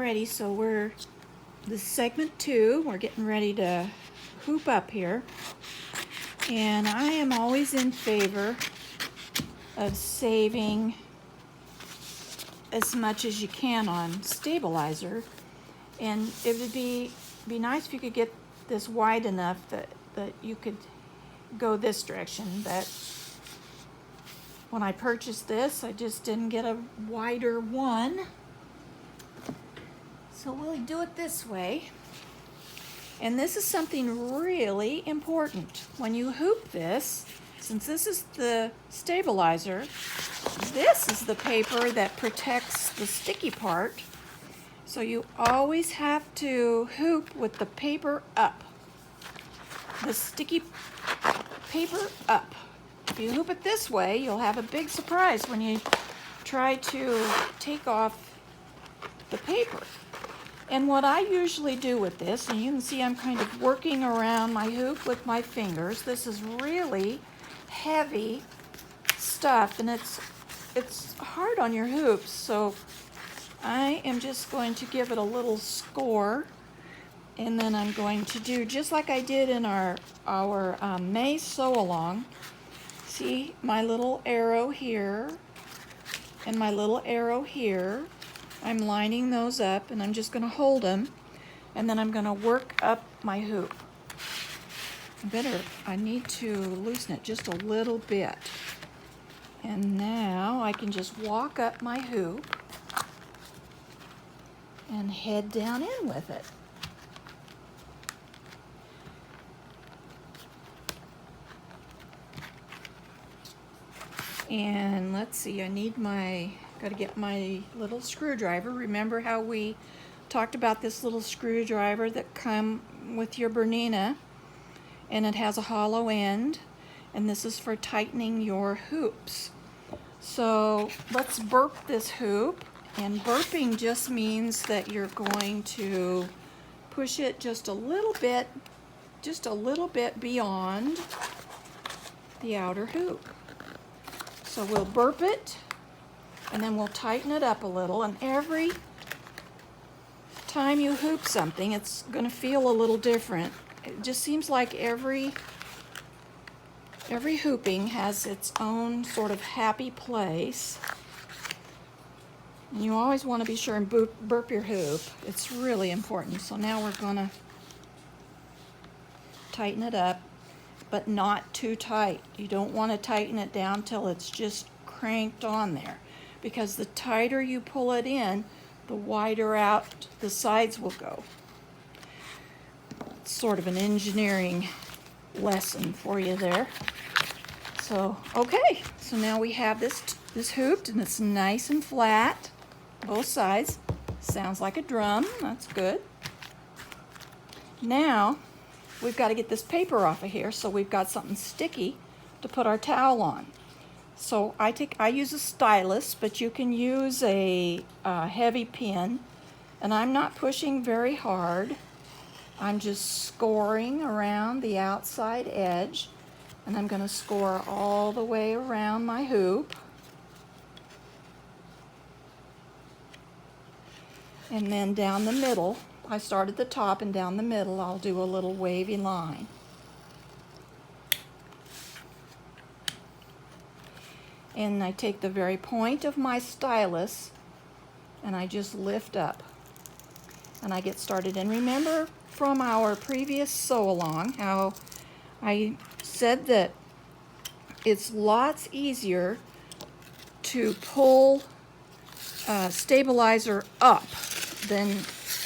Alrighty, so this is segment 2. We're getting ready to hoop up here. And I am always in favor of saving as much as you can on stabilizer. And it would be nice if you could get this wide enough that you could go this direction. But when I purchased this, I just didn't get a wider one. So we'll do it this way. And this is something really important. When you hoop this, since this is the stabilizer, this is the paper that protects the sticky part. So you always have to hoop with the paper up. The sticky paper up. If you hoop it this way, you'll have a big surprise when you try to take off the paper. And what I usually do with this, and you can see I'm kind of working around my hoop with my fingers. This is really heavy stuff, and it's hard on your hoops. So I am just going to give it a little score, and then I'm going to do just like I did in our May sew-along. See my little arrow here and my little arrow here. I'm lining those up, and I'm just going to hold them, and then I'm going to work up my hoop. I need to loosen it just a little bit. And now I can just walk up my hoop and head down in with it. And let's see, got to get my little screwdriver. Remember how we talked about this little screwdriver that come with your Bernina, and it has a hollow end, and this is for tightening your hoops. So let's burp this hoop, and burping just means that you're going to push it just a little bit beyond the outer hoop. So we'll burp it, and then we'll tighten it up a little, and every time you hoop something, it's going to feel a little different. It just seems like every hooping has its own sort of happy place. And you always want to be sure and burp your hoop. It's really important. So now we're going to tighten it up, but not too tight. You don't want to tighten it down till it's just cranked on there, because the tighter you pull it in, the wider out the sides will go. It's sort of an engineering lesson for you there. So, okay, so now we have this hooped, and it's nice and flat, both sides. Sounds like a drum, that's good. Now, we've got to get this paper off of here, so we've got something sticky to put our towel on. So I use a stylus, but you can use a heavy pin, and I'm not pushing very hard. I'm just scoring around the outside edge, and I'm going to score all the way around my hoop. And then down the middle, I start at the top, and down the middle I'll do a little wavy line. And I take the very point of my stylus, and I just lift up, and I get started. And remember from our previous sew-along how I said that it's lots easier to pull stabilizer up than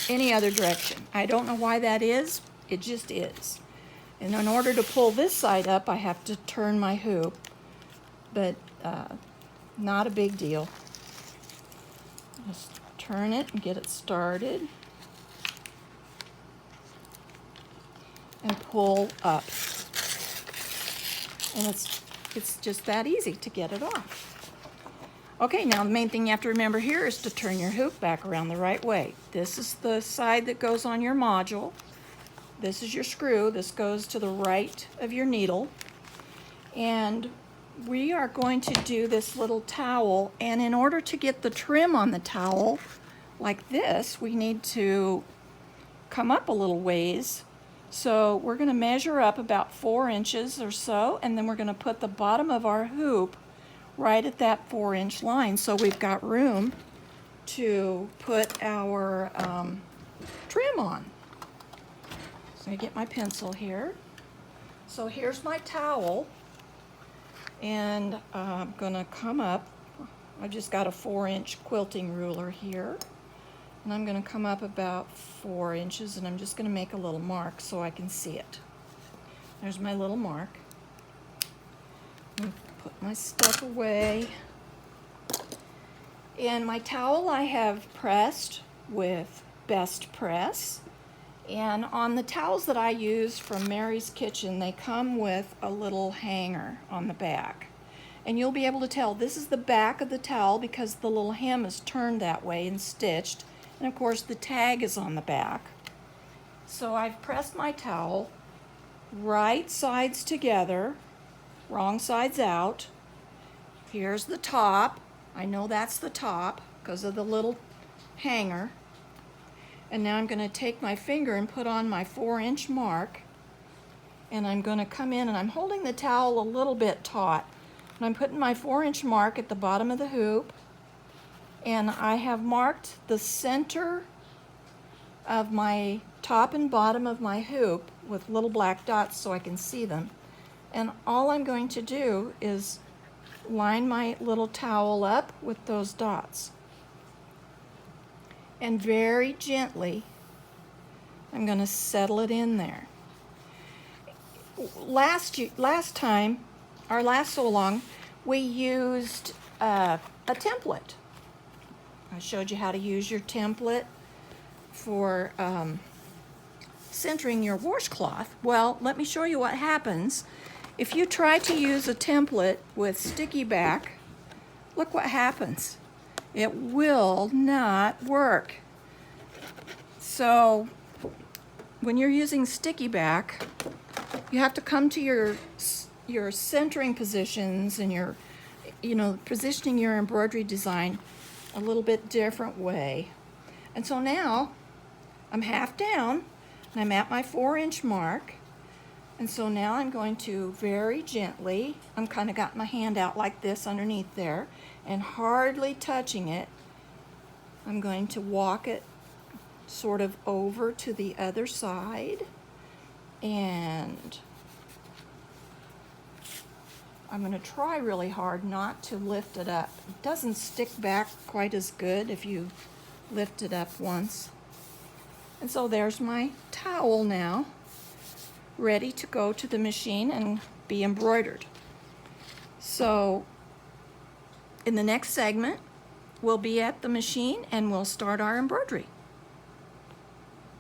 any other direction. I don't know why that is, it just is. And in order to pull this side up, I have to turn my hoop, but not a big deal. Just turn it and get it started, and pull up. And it's just that easy to get it off. Okay, now the main thing you have to remember here is to turn your hoop back around the right way. This is the side that goes on your module. This is your screw. This goes to the right of your needle. And we are going to do this little towel, and in order to get the trim on the towel, like this, we need to come up a little ways. So we're going to measure up about 4 inches or so, and then we're going to put the bottom of our hoop right at that 4-inch line, so we've got room to put our trim on. So I get my pencil here. So here's my towel, and I'm going to come up. I just got a 4-inch quilting ruler here, and I'm going to come up about 4 inches, and I'm just going to make a little mark so I can see it. There's my little mark. Put my stuff away. And my towel I have pressed with Best Press. And on the towels that I use from Mary's Kitchen, they come with a little hanger on the back. And you'll be able to tell this is the back of the towel because the little hem is turned that way and stitched. And of course the tag is on the back. So I've pressed my towel right sides together, wrong sides out. Here's the top. I know that's the top because of the little hanger. And now I'm going to take my finger and put on my 4-inch mark. And I'm going to come in, and I'm holding the towel a little bit taut. And I'm putting my 4-inch mark at the bottom of the hoop. And I have marked the center of my top and bottom of my hoop with little black dots so I can see them. And all I'm going to do is line my little towel up with those dots. And very gently, I'm going to settle it in there. Last time, our last sew along, we used a template. I showed you how to use your template for centering your washcloth. Well, let me show you what happens. If you try to use a template with sticky back, look what happens. It will not work. So when you're using sticky back, you have to come to your centering positions and your, positioning your embroidery design a little bit different way. And so now I'm half down and I'm at my 4-inch mark. And so now I'm going to very gently, I'm kind of got my hand out like this underneath there, and hardly touching it, I'm going to walk it sort of over to the other side, and I'm going to try really hard not to lift it up. It doesn't stick back quite as good if you lift it up once. And so there's my towel now, ready to go to the machine and be embroidered. So in the next segment, we'll be at the machine and we'll start our embroidery.